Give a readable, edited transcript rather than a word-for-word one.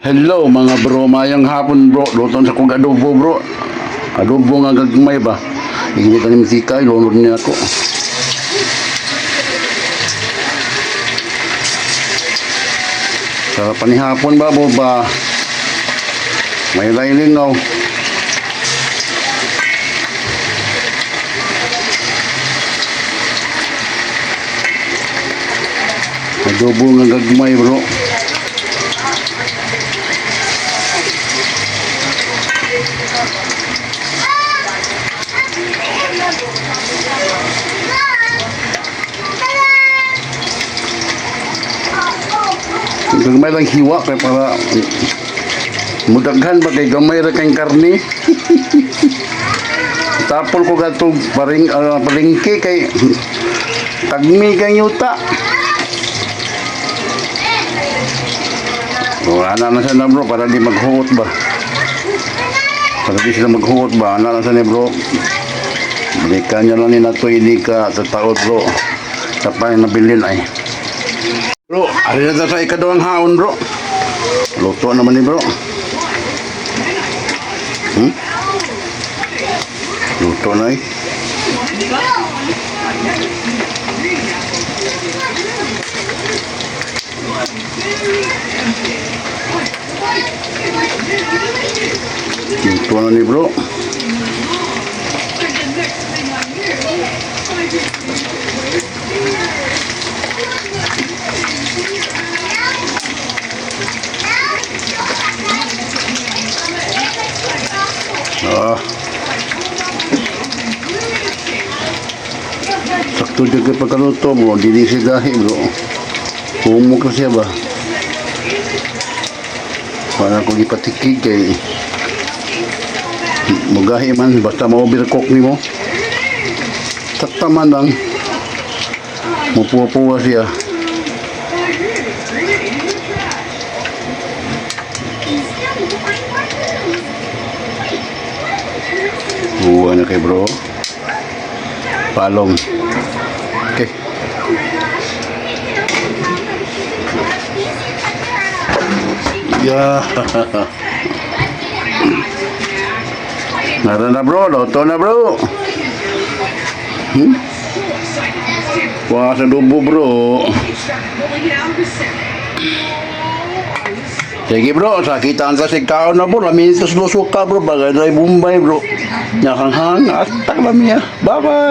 Hello mga bro, mayang hapon bro. Luton sa kong adobo bro. Adobo nga gagmay ba. Hindi ka ni Misika, ilunod niya ako. Sa panihapon ba bro ba? May laylingaw. Adobo nga gagmay bro. Gamay lang hiwa kay para mudaghan ba kay gamay ra kay karne. Tapol ko gato palengke kay tagmi kay yuta. Ana na siya na bro para di maghuot ba. Para di sila maghuot ba. Ana na siya ni bro. Balikan niya lang ni nato hindi ka sa taot bro. Tapay nabilin ay. Bro, ari na sa ikadawang haon bro. Luto naman ni bro. Luto na eh. Luto na ni bro. Sakto juga pagkaluto bro, dili siya gahi bro. Humok na siya ba? Para kung ipatikig kay magahi man, basta ma-overcook ni mo. Taktaman lang. Mupuwa-puwa siya. Buwa na kay bro. Palong. Okay. Yeah. Nara na bro, loto na bro. Wah, sa dubo bro. Sige bro, sakitaan ka si kaon na bro. Lamin ito suka bro, bagay na Bombay bro. Nyakanghang, atak lamia. Bye bye.